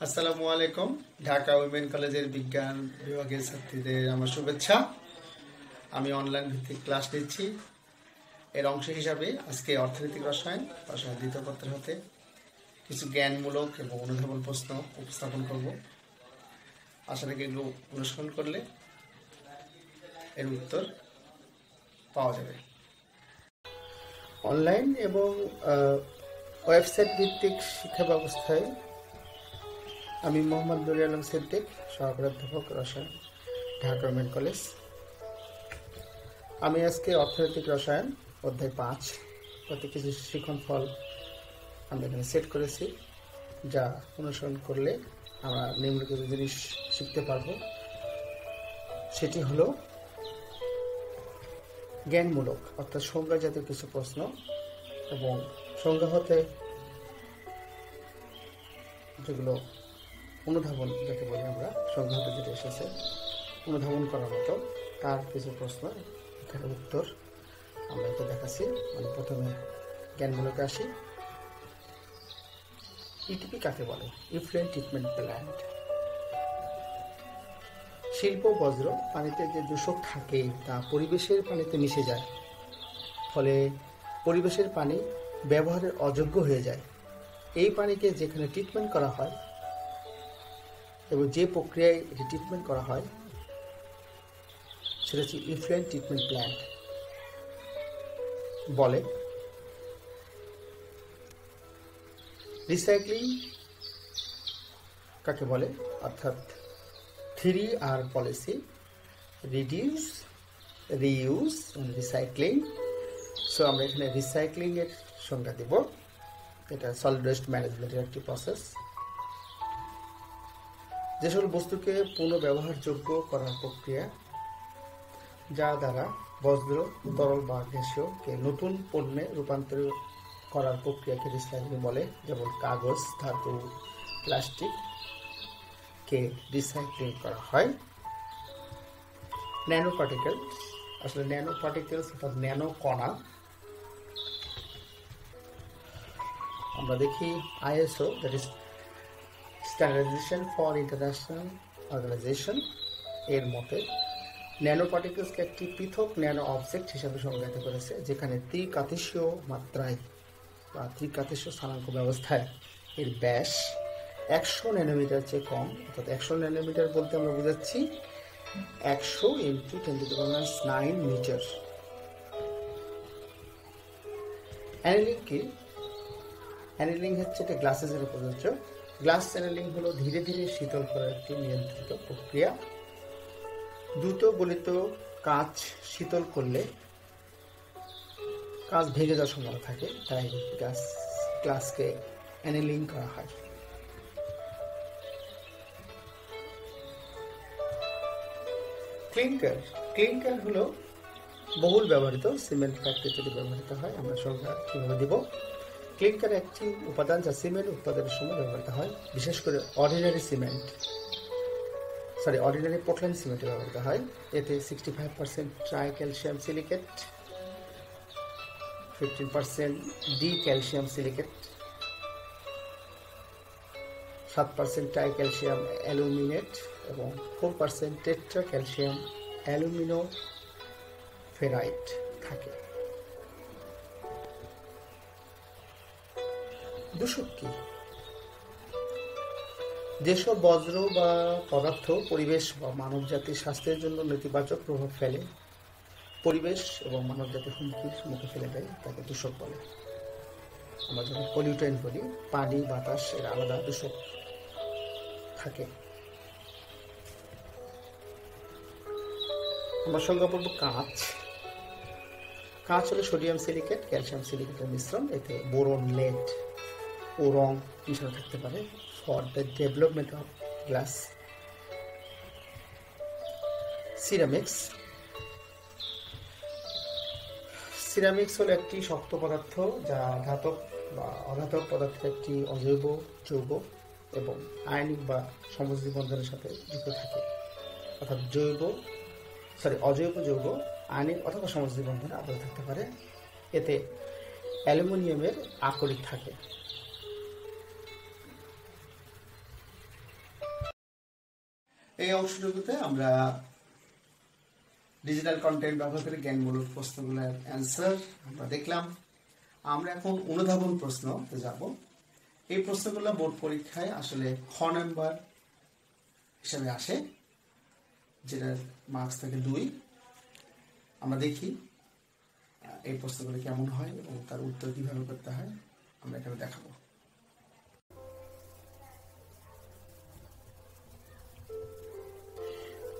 আসসালামু আলাইকুম। ঢাকা উইমেন কলেজের বিজ্ঞান বিভাগের ছাত্রীদের আমার শুভেচ্ছা। আমি অনলাইন ভিত্তিক ক্লাস নিচ্ছি। এর অংশ হিসাবে আজকে অর্থনৈতিক রসায়ন দ্বিতীয় পত্র হতে কিছু জ্ঞানমূলক এবং অনুধাবন প্রশ্ন উপস্থাপন করব। আশা রাখি এগুলো অনুসরণ করলে এর উত্তর পাওয়া যাবে। অনলাইন এবং ওয়েবসাইট ভিত্তিক শিক্ষা ব্যবস্থায় আমি মোহাম্মদ নুরুল আলম সিদ্দিক, সহকারী অধ্যাপক রসায়ন, ঢাকা উইমেন কলেজ। আমি আজকে অর্থনৈতিক রসায়ন অধ্যায় 5 প্রতি কিছু শিখন ফল আমি এখানে সেট করেছি, যা অনুসরণ করলে আমরা নিম্নলিখিত জিনিস শিখতে পারব। সেটি হলো জ্ঞানমূলক অর্থাৎ সংজ্ঞা জাতীয় কিছু প্রশ্ন, এবং সংজ্ঞা হতে যেগুলো অনুধাবন যাকে বলি আমরা, সংজ্ঞা হতে যেটা এসেছে অনুধাবন করার মতো তার কিছু প্রশ্ন এখানে উত্তর আমরা এটা দেখাচ্ছি। আমি প্রথমে জ্ঞানমূলকে আসি। ইটিপি কাকে বলে? Effluent treatment plant. শিল্প বজ্র পানিতে যে দূষক থাকে তা পরিবেশের পানিতে মিশে যায়, ফলে পরিবেশের পানি ব্যবহারের অযোগ্য হয়ে যায়। এই পানিকে যেখানে ট্রিটমেন্ট করা হয় এবং যে প্রক্রিয়ায় এটি ট্রিটমেন্ট করা হয় সেটা হচ্ছে ইফ্লুয়েন্ট ট্রিটমেন্ট প্ল্যান্ট বলে। রিসাইক্লিং কাকে বলে? অর্থাৎ 3R policy, reduce, reuse, recycling. So আমরা এখানে রিসাইক্লিং এর সংজ্ঞা দেব। এটা সলিড ওয়েস্ট ম্যানেজমেন্টের একটি প্রসেস। যে সকল বস্তুকে পুনঃব্যবহারযোগ্য করার প্রক্রিয়া, যা দ্বারা বজ্র, তরল বা গ্যাসীয়কে নতুন পণ্যে রূপান্তর করার প্রক্রিয়াকে রিসাইক্লিং বলে। যেমন কাগজ, ধাতু, প্লাস্টিক কে রিসাইক্লিং করা হয়। ন্যানো পার্টিকেলস, আসলে ন্যানো পার্টিকেলস অর্থাৎ ন্যানো কণা। আমরা দেখি ISO, that is standardization for international organization, এর মতে ন্যানো পার্টিকেলসকে একটি পৃথক ন্যানো অবজেক্ট হিসাবে সংজ্ঞায়িত করেছে, যেখানে ত্রিকাতেশীয় মাত্রায় বা ত্রিকাতেশীয় স্থানাঙ্ক ব্যবস্থায় এর ব্যাস 100 ন্যানোমিটার চেয়ে কম। অর্থাৎ 100 ন্যানোমিটার বলতে আমরা বোঝাচ্ছি 100 × 10⁹ মিটার। অ্যানেলিং কি? অ্যানেলিং হচ্ছে এটা গ্লাসের জন্য প্রযোজ্য। গ্লাস অ্যানেলিং হলো ধীরে ধীরে শীতল করার একটি নিয়ন্ত্রিত প্রক্রিয়া। দ্রুত গলিত কাঁচ শীতল করলে কাঁচ ভেঙে যাওয়ার সম্ভাবনা থাকে, তাই গ্লাসকে অ্যানেলিং করা হয়। ক্লিংকার। ক্লিংকার হলো বহুল ব্যবহৃত সিমেন্ট ফ্যাক্টরিতে ব্যবহৃত হয়। আমরা সংজ্ঞা কিভাবে দিব? ক্লিংকার একটি উপাদান যা সিমেন্ট উৎপাদনের সময় ব্যবহৃত হয়, বিশেষ করে অর্ডিনারি পোর্টল্যান্ড সিমেন্টে ব্যবহৃত হয়। এতে 65% try calcium silicate, 15% D calcium silicate, 7% try calcium aluminate এবং 4% টেট্রা ক্যালসিয়াম অ্যালুমিনো ফেরাইট থাকে। দূষক কি? যেসব বজ্র বা পদার্থ পরিবেশ বা মানব জাতির স্বাস্থ্যের জন্য নেতিবাচক প্রভাব ফেলে, পরিবেশ এবং মানব জাতির হুমকির মুখে ফেলে দেয়, তাকে দূষক বলে। আমরা যখন পলিউটেন্ট বলি, পানি, বাতাস এর আলাদা দূষক থাকে। আমরা সংজ্ঞা বলব কাঁচ। কাঁচ হলো সোডিয়াম সিলিকেট, ক্যালসিয়াম সিলিকেটের মিশ্রণ। এতে বোরন, লেড ও রং মিশ্রণ থাকতে পারে for the development of glass. Ceramics. Ceramics হলো একটি শক্ত পদার্থ যা ধাতব বা অধাতব পদার্থের একটি অজৈব যৌগ এবং আয়নিক বা সমযোজী বন্ধনের সাথে যুক্ত থাকে। অর্থাৎ অজৈব যৌগ আয়নিক অথবা সমযোজী বন্ধনে আবদ্ধ থাকতে পারে। এতে অ্যালুমিনিয়ামের আকরিক থাকে। এই অংশটুকুতে আমরা ডিজিটাল কন্টেন্ট ব্যবহার করে জ্ঞানমূলক প্রশ্নগুলোর অ্যান্সার আমরা দেখলাম। আমরা এখন অনুধাবন প্রশ্নতে যাব। এই প্রশ্নগুলো বোর্ড পরীক্ষায় আসলে খ নাম্বার হিসাবে আসে, যেটার মার্কস থাকে 2। আমরা দেখি এই প্রশ্নগুলো কেমন হয় এবং তার উত্তর কিভাবে করতে হয় আমরা এখানে দেখাবো।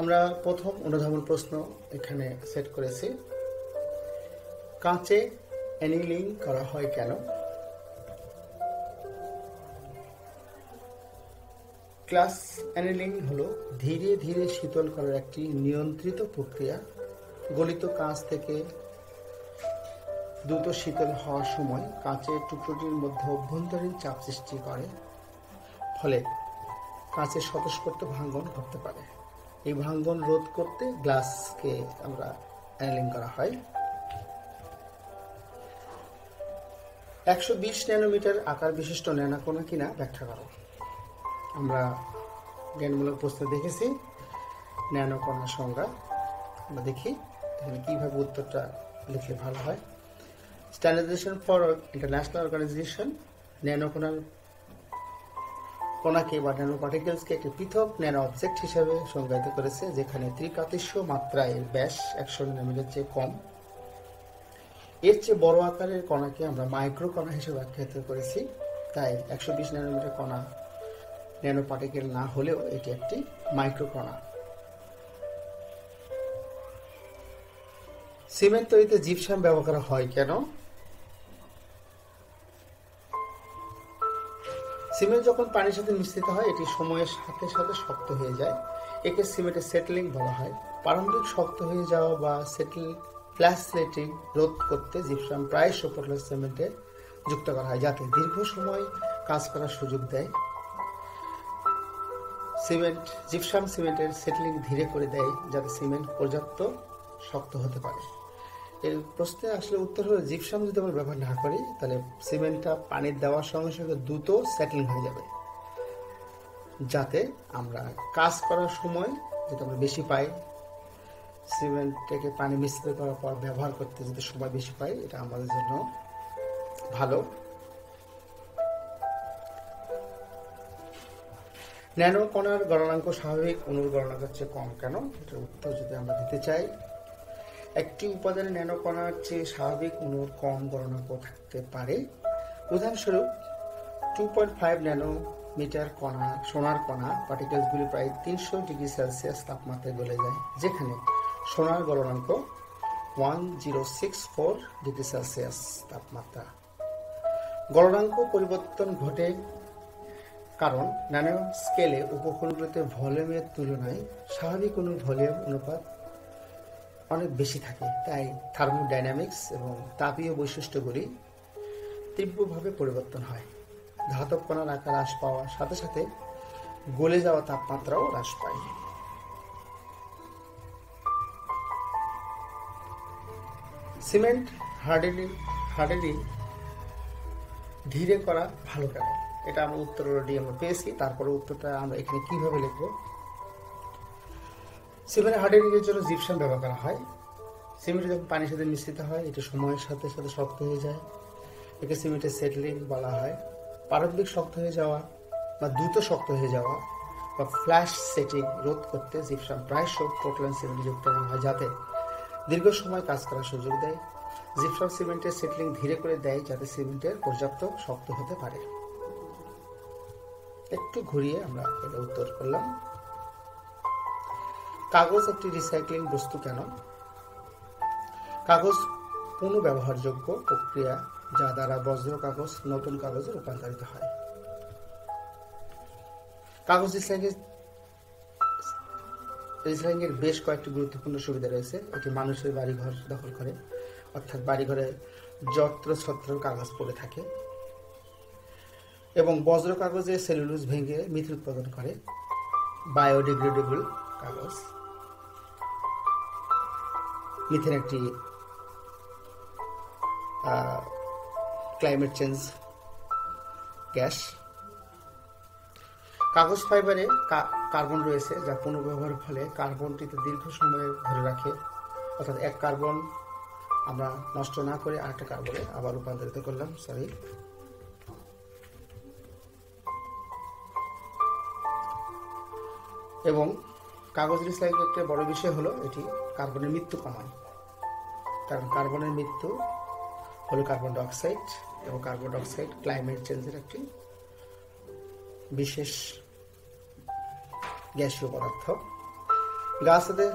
আমরা প্রথম অনুধাবন প্রশ্ন এখানে সেট করেছি। কাঁচে অ্যানিলিং করা হয় কেন? গ্লাস অ্যানিলিং হলো ধীরে ধীরে শীতল করার একটি নিয়ন্ত্রিত প্রক্রিয়া। গলিত কাঁচ থেকে দ্রুত শীতল হওয়ার সময় কাঁচের টুকরোটির মধ্যে অভ্যন্তরীণ চাপ সৃষ্টি করে, ফলে কাঁচের স্বতঃস্ফূর্ত ভাঙ্গন ঘটতে পারে। এই ভাঙ্গন রোধ করতে গ্লাসকে আমরা অ্যানিলিং করা হয়। 120 ন্যানোমিটার আকার বিশিষ্ট ন্যানোকণা কিনা ব্যাখ্যা করো। আমরা জ্ঞানমূলক প্রশ্ন দেখেছি। ন্যানোকণার সংজ্ঞা আমরা দেখি এখানে কিভাবে উত্তরটা লিখলে ভালো হয়। স্ট্যান্ডার্ডাইজেশন ফর ইন্টারন্যাশনাল অর্গানাইজেশন কণাকে বা ন্যানো পার্টিকেলসকে একটি পৃথক ন্যানো অবজেক্ট হিসেবে সংজ্ঞায়িত করেছে, যেখানে ত্রিকাতিস্য মাত্রায় এর ব্যাস 100 ন্যানোমিটার চেয়ে কম। এর চেয়ে বড় আকারের কণাকে আমরা মাইক্রো কণা হিসেবে আখ্যায়িত করেছি। তাই 120 ন্যানোমিটার কণা ন্যানো পার্টিকেল না হলেও এটি একটি মাইক্রো কণা। সিমেন্ট তৈরিতে জিপসাম ব্যবহার করা হয় কেন? সিমেন্ট যখন পানির সাথে মিশ্রিত হয় এটি সময়ের সাথে সাথে শক্ত হয়ে যায়। একে সিমেন্টের সেটলিং বলা হয়। প্রারম্ভিক শক্ত হয়ে যাওয়া বা ফ্ল্যাশলেটিং রোধ করতে জিপসাম প্রায়শ পোর্টল্যান্ড সিমেন্টে যুক্ত করা হয়, যাতে দীর্ঘ সময় কাজ করার সুযোগ দেয়। জিপসাম সিমেন্টের সেটলিং ধীরে করে দেয়, যাতে সিমেন্ট পর্যাপ্ত শক্ত হতে পারে। এর প্রশ্নে আসলে উত্তর হলো জিপসাম যদি আমরা ব্যবহার না করি তাহলে সিমেন্টটা পানি দেওয়ার সঙ্গে সঙ্গে দ্রুত সেটলিং হয়ে যাবে, যাতে আমরা কাজ করার সময় যেটা আমরা বেশি পাই। সিমেন্টটাকে পানি মিশ্রিত করার পর ব্যবহার করতে যদি সময় বেশি পাই, এটা আমাদের জন্য ভালো। ন্যানো কণার গলনাঙ্ক স্বাভাবিক অণুর গলনাঙ্কের চেয়ে কম কেন? এটার উত্তর যদি আমরা দিতে চাই, একটি উপাদানে ন্যানো কণার চেয়ে স্বাভাবিক অণুর কম গলনাঙ্ক থাকতে পারে। উদাহরণস্বরূপ 2.5 ন্যানোমিটার সোনার কণা পার্টিকেলসগুলি প্রায় 300 ডিগ্রি সেলসিয়াস তাপমাত্রায় গলে যায়, যেখানে সোনার গলনাঙ্ক 1064 ডিগ্রি সেলসিয়াস তাপমাত্রা। গলনাঙ্ক পরিবর্তন ঘটে কারণ ন্যানো স্কেলে উপকরণগুলোতে ভলিউমের তুলনায় স্বাভাবিক অণুর ভলিউম অনুপাত অনেক বেশি থাকে। তাই থার্মোডাইনামিক্স এবং তাপীয় বৈশিষ্ট্যগুলি তীব্রভাবে পরিবর্তন হয়। ধাতব কণার আকার হ্রাস পাওয়ার সাথে সাথে গলে যাওয়া তাপমাত্রাও হ্রাস পায়। সিমেন্ট হার্ডেনিং ধীরে করা ভালো কেন? এটা আমরা উত্তর অলরেডি আমরা পেয়েছি। তারপরে উত্তরটা আমরা এখানে কিভাবে লিখব? সিমেন্ট হার্ডেনিং এর জন্য জিপসাম ব্যবহার করা হয়। সিমেন্ট যখন পানির সাথে মিশ্রিত হয় এটি সময়ের সাথে সাথে শক্ত হয়ে যায়। একে সিমেন্টের সেটলিং বলা হয়। প্রারম্ভিক শক্ত হয়ে যাওয়া বা দ্রুত শক্ত হয়ে যাওয়া বা ফ্ল্যাশ সেটিং রোধ করতে জিপসাম প্রায়শ পোর্টল্যান্ড সিমেন্ট যুক্ত করা হয়, যাতে দীর্ঘ সময় কাজ করার সুযোগ দেয়। জিপসাম সিমেন্টের সেটলিং ধীরে করে দেয়, যাতে সিমেন্টের পর্যাপ্ত শক্ত হতে পারে। একটু ঘুরিয়ে আমরা এটা উত্তর করলাম। কাগজ একটি রিসাইক্লিং বস্তু কেন? কাগজ পুনঃব্যবহারযোগ্য প্রক্রিয়া, যা দ্বারা বজ্র কাগজ নতুন কাগজে রূপান্তরিত হয়। কাগজ রিসাইক্লিং এর বেশ কয়েকটি গুরুত্বপূর্ণ সুবিধা রয়েছে। এটি মানুষের বাড়িঘর দখল করে, অর্থাৎ বাড়িঘরে যত্রছত্র কাগজ পড়ে থাকে, এবং বজ্র কাগজে সেলুলোজ ভেঙে মিথেন উৎপাদন করে। বায়োডিগ্রেডেবল কাগজ, মিথেন একটি ক্লাইমেট চেঞ্জ গ্যাস। কাগজ ফাইবারে কার্বন রয়েছে, যা পুনর্ব্যবহারের ফলে কার্বনটিতে দীর্ঘ সময় ধরে রাখে, অর্থাৎ এক কার্বন আমরা নষ্ট না করে আরেকটা কার্বনে আবার রূপান্তরিত করলাম। এবং কাগজ রিসাইকেলের বড় বিষয় হলো এটি কার্বনের মৃত্যু কমায়। কারণ কার্বনের মৃত্যু হলো কার্বন ডাইঅক্সাইড, এবং কার্বন ডাইঅক্সাইড ক্লাইমেট চেঞ্জের একটি বিশেষ গ্যাসীয় পদার্থ। গাছ থেকে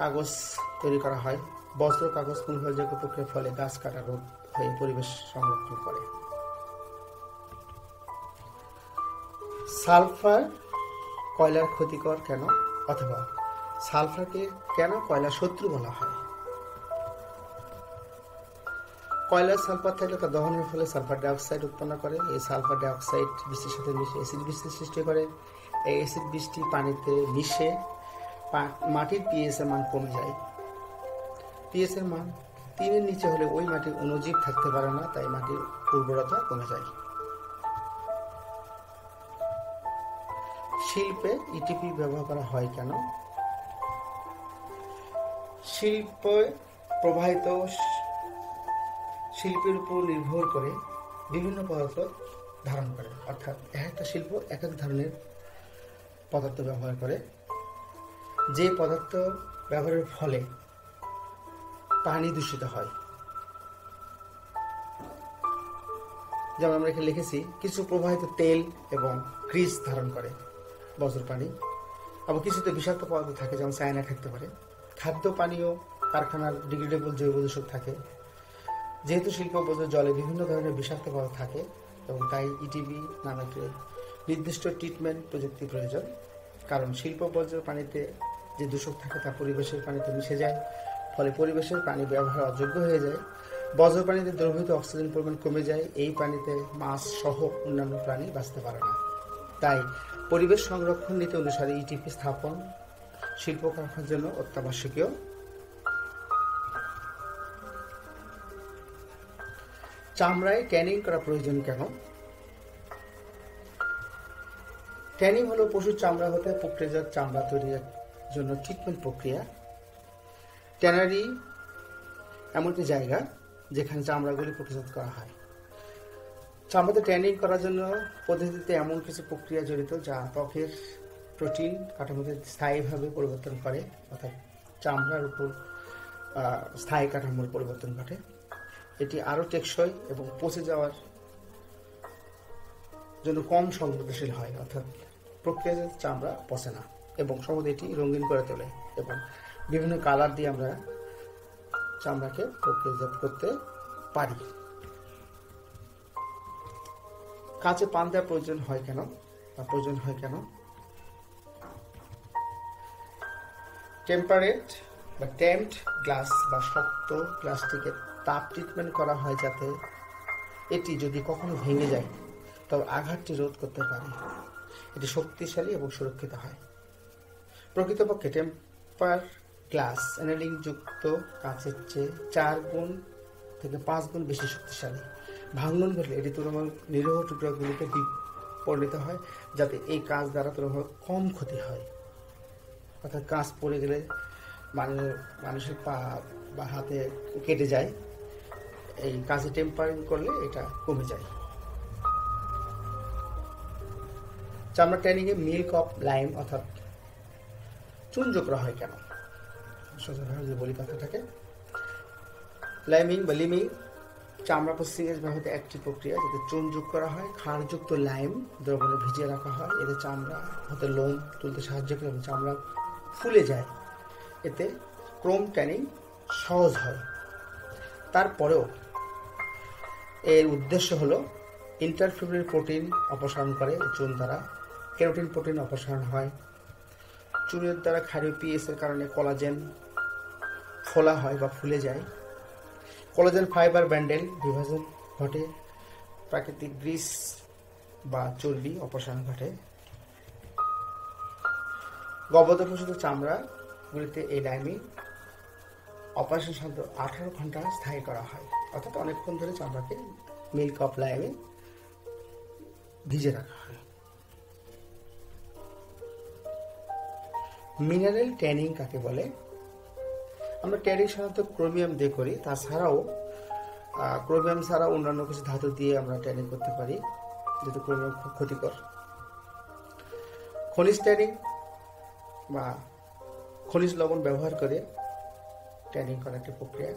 কাগজ তৈরি করা হয়। বজ্র কাগজ পুনর্ব্যবহারযোগ্য প্রক্রিয়ার ফলে গাছ কাটা রোধ হয়ে পরিবেশ সংরক্ষণ করে। সালফার কয়লার ক্ষতিকর কেন, অথবা সালফারকে কেন কয়লার শত্রু বলা হয়? কয়লার সালফার থাকলে তা দহনের ফলে সালফার ডাইঅক্সাইড উৎপন্ন করে। এই সালফার ডাইঅক্সাইড বৃষ্টির সাথে মিশে অ্যাসিড বৃষ্টির সৃষ্টি করে। এই অ্যাসিড বৃষ্টি পানিতে মিশে মাটির পিএইচ এর মান কমে যায়। পিএইচ এর মান 3 এর নিচে হলে ওই মাটির অণুজীব থাকতে পারে না, তাই মাটির উর্বরতা কমে যায়। শিল্পে ইটিপি ব্যবহার করা হয় কেন? শিল্পে প্রবাহিত শিল্পের উপর নির্ভর করে বিভিন্ন পদার্থ ধারণ করে, অর্থাৎ একটা শিল্প এক এক ধরনের পদার্থ ব্যবহার করে। যে পদার্থ ব্যবহারের ফলে পানি দূষিত হয়, যেমন আমরা এখানে লিখেছি, কিছু প্রবাহিত তেল এবং গ্রিস ধারণ করে বজ্র পানি, আবার কিছুতে বিষাক্ত পদার্থ থাকে, যেমন সায়ানাইড থাকতে পারে। খাদ্য পানীয় কারখানার ডিগ্রেডেবল জৈব দূষক থাকে। যেহেতু শিল্প বজ্র জলে বিভিন্ন ধরনের বিষাক্ত পদার্থ থাকে, এবং তাই ইটিবি নামে একটি নির্দিষ্ট ট্রিটমেন্ট প্রযুক্তি প্রয়োজন। কারণ শিল্প বজ্র পানিতে যে দূষক থাকে তা পরিবেশের পানিতে মিশে যায়, ফলে পরিবেশের পানি ব্যবহার অযোগ্য হয়ে যায়। বজ্র পানিতে দ্রবীভূত অক্সিজেন পরিমাণ কমে যায়। এই পানিতে মাছ সহ অন্যান্য প্রাণী বাঁচতে পারে না। তাই পরিবেশ সংরক্ষণ নীতি অনুসারে ইটিপি স্থাপন শিল্প কারখানার জন্য অত্যাবশ্যকীয়। চামড়ায় ট্যানিং করা প্রয়োজন কেন? ট্যানিং হলো পশুর চামড়া হতে প্রক্রিয়াজাত চামড়া তৈরির জন্য ট্রিটমেন্ট প্রক্রিয়া। ট্যানারি এমন একটি জায়গা যেখানে চামড়াগুলি প্রক্রিয়াজাত করা হয়। চামড়াতে ট্যানিং করার জন্য পদ্ধতিতে এমন কিছু প্রক্রিয়া জড়িত যা ত্বকের প্রোটিন কাঠামোতে স্থায়ীভাবে পরিবর্তন করে, অর্থাৎ চামড়ার উপর স্থায়ী কাঠামোর পরিবর্তন ঘটে। এটি আরো টেকসই এবং পচে যাওয়ার জন্য কম সংবেদনশীল হয়, অর্থাৎ প্রক্রিয়াজাত চামড়া পচে না, এবং সম্ভবত এটি রঙিন করে তোলে, এবং বিভিন্ন কালার দিয়ে আমরা চামড়াকে প্রক্রিয়াজাত করতে পারি। কাঁচে পান দেওয়ার প্রয়োজন হয় কেন? টেম্পারেট বা টেম্পড গ্লাস বা শক্ত প্লাস্টিকের তাপ ট্রিটমেন্ট করা হয়, যাতে এটি যদি কখনো ভেঙে যায় তবে আঘাতটি রোধ করতে পারে। এটি শক্তিশালী এবং সুরক্ষিত হয়। প্রকৃতপক্ষে টেম্পার গ্লাস এনালিং যুক্ত কাঁচের চেয়ে 4 গুণ থেকে 5 গুণ বেশি শক্তিশালী। ভাঙন ঘটলে এটি তুলনামূলক নিরীহ টুকরাগুলিতে পরিণত হয়, যাতে এই কাঁচ দ্বারা তুলনামূলক কম ক্ষতি হয়। অর্থাৎ কাঁচ পড়ে গেলে মানুষের পা বা হাতে কেটে যায়, এই কাঁচে টেম্পারিং করলে এটা কমে যায়। চামড়া tanning A milk of lime অর্থাৎ চুন যোগ করা হয় কেন? সোজাভাবে বলি কথাটাকে, লাইমিং বা লিমিং চামড়া প্রসেসিং এর ব্যবহৃত একটি প্রক্রিয়া, যাতে চুন যোগ করা হয়। ক্ষারযুক্ত লাইম দ্রবণে ভিজিয়ে রাখা হয়। এতে চামড়া হতে লোম তুলতে সাহায্য করে এবং চামড়া ফুলে যায়। এতে ক্রোম ট্যানিং সহজ হয়। তারপরেও এর উদ্দেশ্য হলো ইন্টারফিব্রিল প্রোটিন অপসারণ করে চুন দ্বারা। কেরোটিন প্রোটিন অপসারণ হয়। চুনের দ্বারা ক্ষারীয় পিএইচ এর কারণে কোলাজেন ফোলা হয় বা ফুলে যায়। কোলাজেন ফাইবার ব্যান্ডেল বিভাজন ঘটে। প্রাকৃতিক গ্রিস বা চর্বি অপসারণ ঘটে। গবাদি পশুর চামড়াগুলিতে এই লাইমিং অপারেশন সাধারণত 18 ঘন্টা স্থায়ী করা হয়, অর্থাৎ অনেকক্ষণ ধরে চামড়াকে মিল্ক অফ লাইমে ভিজে রাখা হয়। মিনারেল ট্যানিং কাকে বলে? আমরা ট্যানিং সাধারণত ক্রোমিয়াম দিয়ে করি, তাছাড়াও ক্রোমিয়াম ছাড়া অন্যান্য কিছু ধাতু দিয়ে আমরা ট্যানিং করতে পারি, যেহেতু ক্রোমিয়াম খুব ক্ষতিকর। খনিজ ট্যানিং বা খনিজ লবণ ব্যবহার করে ট্যানিং করা একটি প্রক্রিয়া।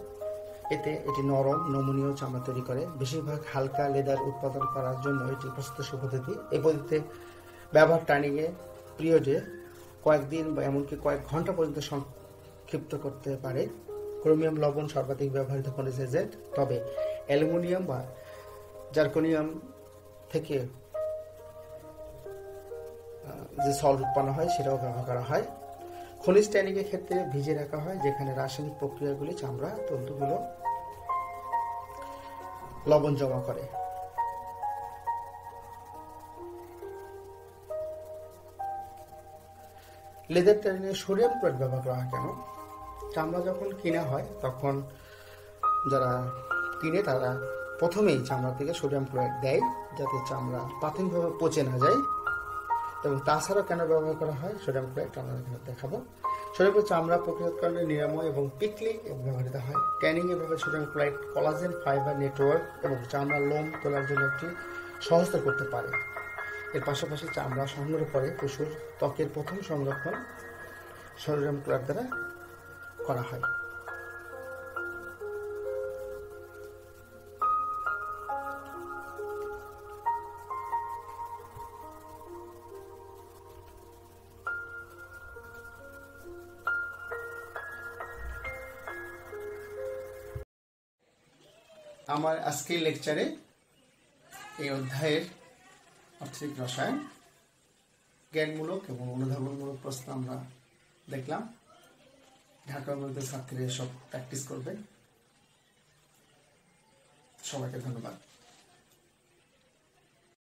এটি নরম নমনীয় চামড়া তৈরি করে। বেশিরভাগ হালকা লেদার উৎপাদন করার জন্য এটি প্রস্তুত পদ্ধতি। এই পদ্ধতিতে ব্যবহার ট্যানিংয়ে পিরিয়ডে কয়েকদিন বা এমনকি কয়েক ঘন্টা পর্যন্ত সংক্ষিপ্ত করতে পারে। ক্রোমিয়াম লবণ সর্বাধিক ব্যবহৃত খনিজ এজেন্ট, তবে অ্যালুমিনিয়াম বা জার্কোনিয়াম থেকে যে সল্ট উৎপন্ন হয় সেটাও ব্যবহার করা হয়। খনিজ ট্যানিং এর ক্ষেত্রে ভিজে রাখা হয়, যেখানে রাসায়নিক প্রক্রিয়াগুলি চামড়া তন্তুগুলো লবণ জমা করে। লেদার ট্যানিংয়ে সোডিয়াম ক্লোরাইড ব্যবহার করা হয় কেন? চামড়া যখন কিনা হয় তখন যারা কিনে তারা প্রথমেই চামড়া থেকে সোডিয়াম ক্লোরাইড দেয়, যাতে চামড়া প্রাথমিকভাবে পচে না যায়। এবং তাছাড়াও কেন ব্যবহার করা হয় সোডিয়াম ক্লোরাইড আমরা এখানে দেখাবো। সোডিয়াম ক্লোরাইড চামড়া প্রক্রিয়াকরণে নিরাময় এবং পিকলিং ব্যবহৃত হয়। ট্যানিং এর ব্যবহার sodium chloride collagen fibre network এবং চামড়ার লোম তোলার জন্য একটি সহায়তা করতে পারে। এর পাশাপাশি চামড়া সংগ্রহ করে পশুর ত্বকের প্রথম সংরক্ষণ সোডিয়াম ক্লোরাইড দ্বারা করা হয়। আমার আজকের লেকচারে এই অধ্যায়ের অর্থনৈতিক রসায়ন জ্ঞানমূলক এবং অনুধাবনমূলক প্রশ্ন আমরা দেখলাম। ঢাকার মধ্যে ছাত্রীরা সব প্র্যাকটিস করবে। সবাইকে ধন্যবাদ।